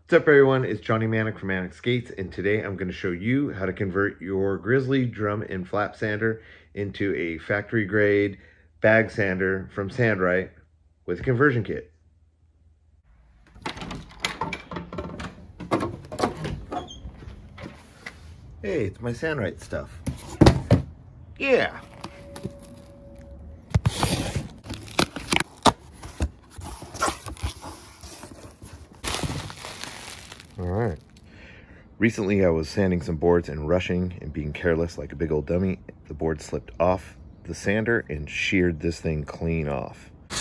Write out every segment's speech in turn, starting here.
What's up everyone, it's Johnny Manic from Manic Skates, and today I'm going to show you how to convert your Grizzly Drum and Flap sander into a factory grade bag sander from Sand-Rite with a conversion kit. Hey, it's my Sand-Rite stuff. Yeah! Alright. Recently I was sanding some boards and rushing and being careless like a big old dummy. The board slipped off the sander and sheared this thing clean off. The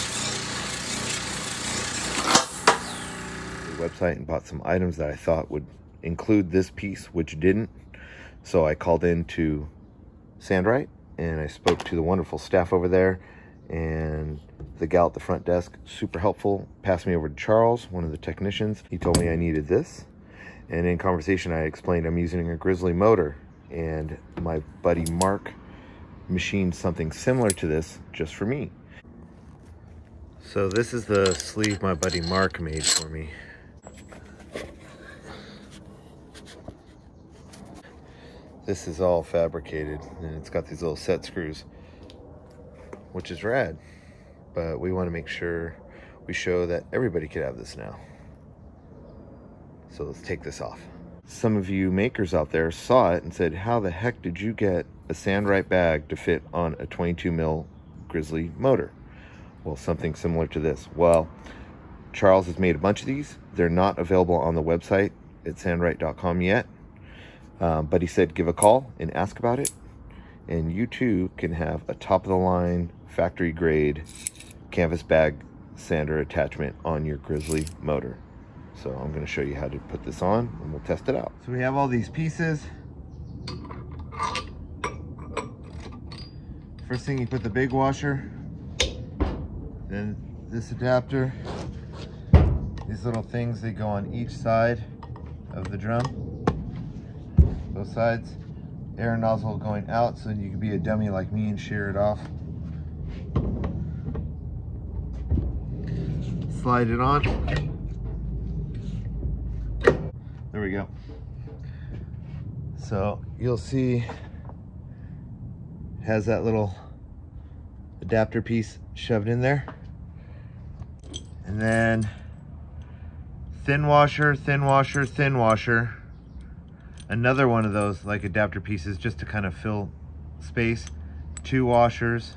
website and bought some items that I thought would include this piece, which didn't. So I called in to Sand-Rite and I spoke to the wonderful staff over there, and the gal at the front desk, super helpful, passed me over to Charles, one of the technicians. He told me I needed this, and in conversation I explained I'm using a Grizzly motor, and my buddy Mark machined something similar to this just for me. So this is the sleeve my buddy Mark made for me. This is all fabricated and it's got these little set screws, which is rad, but we want to make sure we show that everybody could have this now. So let's take this off. Some of you makers out there saw it and said, how the heck did you get a Sand-Rite bag to fit on a 22 mil Grizzly motor? Well, something similar to this. Well, Charles has made a bunch of these. They're not available on the website at sandrite.com yet. But he said, give a call and ask about it. And you too can have a top of the line factory grade canvas bag sander attachment on your Grizzly motor. So I'm going to show you how to put this on and we'll test it out. So we have all these pieces. First thing, you put the big washer, then this adapter. These little things, they go on each side of the drum. Both sides. Air nozzle going out so you can be a dummy like me and shear it off. Slide it on. There we go. So you'll see it has that little adapter piece shoved in there. And then thin washer, thin washer, thin washer. Another one of those like adapter pieces just to kind of fill space. 2 washers,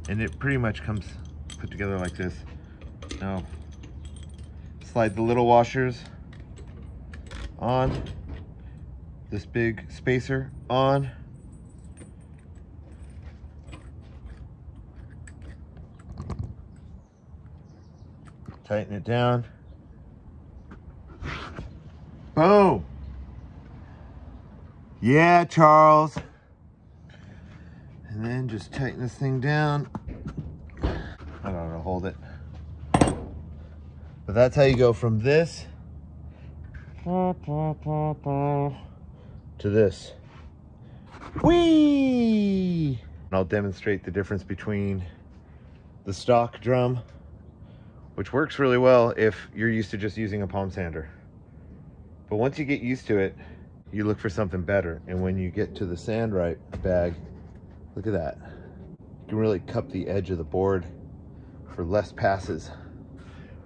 and it pretty much comes put together like this. Now slide the little washers on, this big spacer on, tighten it down, boom. Yeah, Charles. And then just tighten this thing down. I don't know how to hold it. But that's how you go from this to this. Whee! I'll demonstrate the difference between the stock drum, which works really well if you're used to just using a palm sander. But once you get used to it, you look for something better. And when you get to the Sand-Rite bag, look at that. You can really cup the edge of the board for less passes.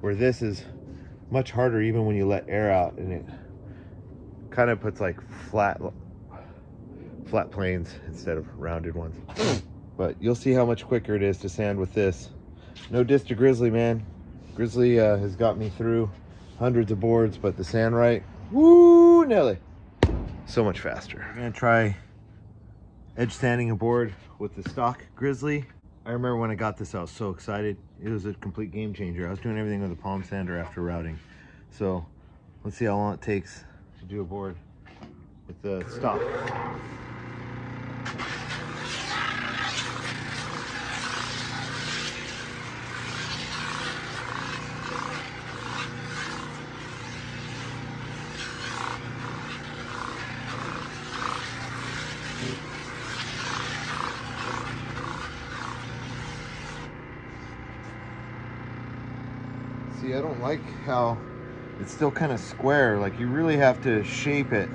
Where this is much harder even when you let air out, and it kind of puts like flat planes instead of rounded ones. But you'll see how much quicker it is to sand with this. No diss to Grizzly, man. Grizzly has got me through hundreds of boards, but the Sand-Rite, woo, Nelly. So much faster. I'm gonna try edge sanding a board with the stock Grizzly. I remember when I got this, I was so excited. It was a complete game changer. I was doing everything with a palm sander after routing. So let's see how long it takes to do a board with the stock. See, I don't like how it's still kind of square. Like, you really have to shape it.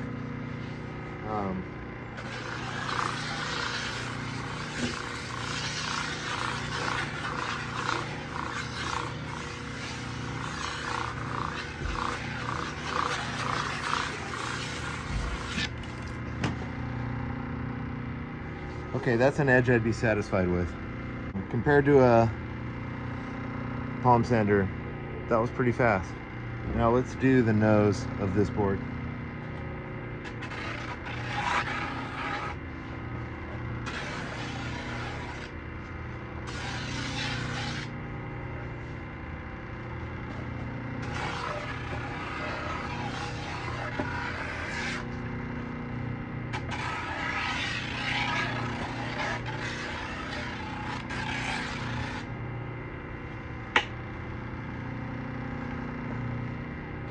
Okay, that's an edge I'd be satisfied with. Compared to a palm sander, that was pretty fast. Now let's do the nose of this board.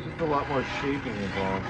Just a lot more shaping involved.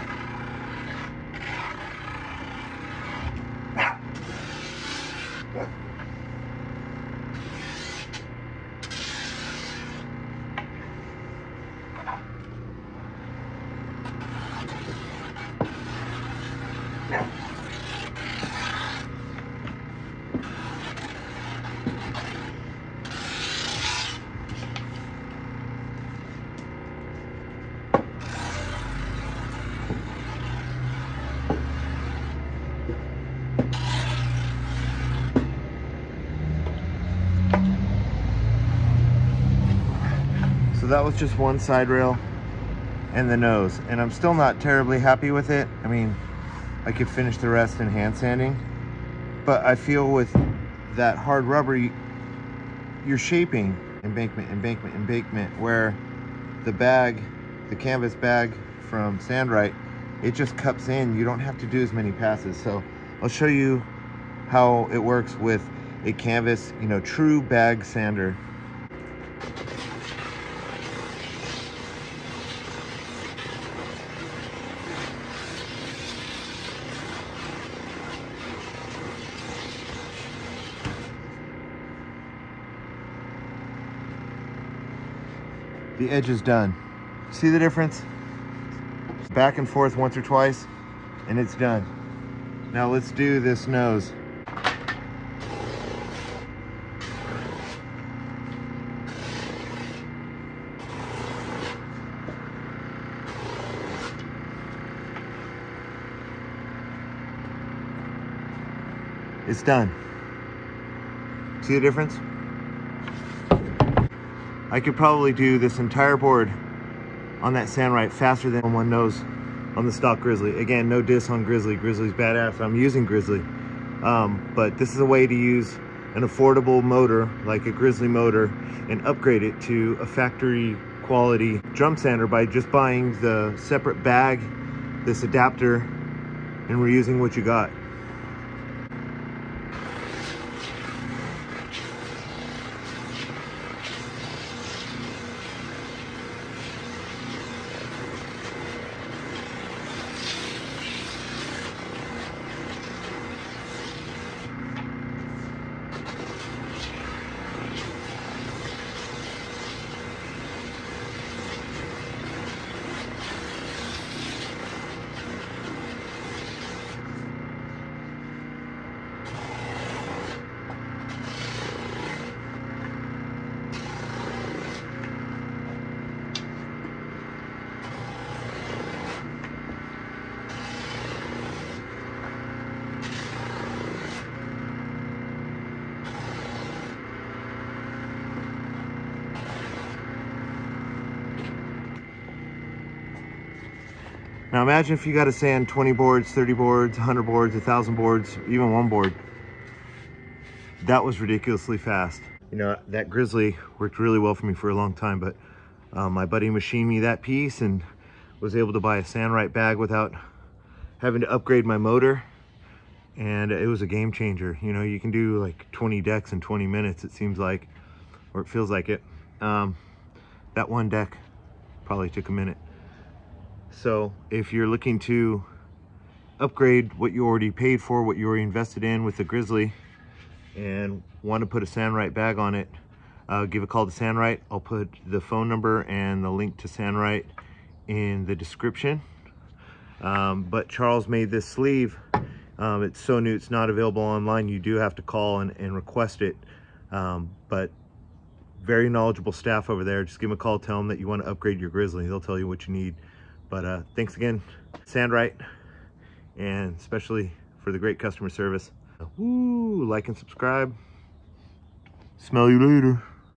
So that was just one side rail and the nose, and I'm still not terribly happy with it. I mean, I could finish the rest in hand sanding, but I feel with that hard rubber, you're shaping embankment, embankment, embankment, where the bag, the canvas bag from Sand-Rite, it just cups in. You don't have to do as many passes. So I'll show you how it works with a canvas, you know, true bag sander. The edge is done. See the difference? Back and forth once or twice, and it's done. Now let's do this nose. It's done. See the difference? I could probably do this entire board on that Sand-Rite faster than one nose on the stock Grizzly. Again, no diss on Grizzly. Grizzly's badass. I'm using Grizzly. But this is a way to use an affordable motor like a Grizzly motor and upgrade it to a factory quality drum sander by just buying the separate bag, this adapter, and reusing what you got. Now imagine if you got to sand 20 boards, 30 boards, 100 boards, 1,000 boards, even one board. That was ridiculously fast. You know, that Grizzly worked really well for me for a long time, but my buddy machined me that piece and was able to buy a Sand-Rite bag without having to upgrade my motor. And it was a game changer. You know, you can do like 20 decks in 20 minutes, it seems like, or it feels like it. That one deck probably took a minute. So if you're looking to upgrade what you already paid for, what you already invested in with the Grizzly, and want to put a Sand-Rite bag on it, give a call to Sand-Rite. I'll put the phone number and the link to Sand-Rite in the description. But Charles made this sleeve. It's so new, it's not available online. You do have to call and request it. But very knowledgeable staff over there. Just give them a call, tell them that you want to upgrade your Grizzly. They'll tell you what you need. But thanks again, Sand-Rite, and especially for the great customer service. Woo, like and subscribe. Smell you later.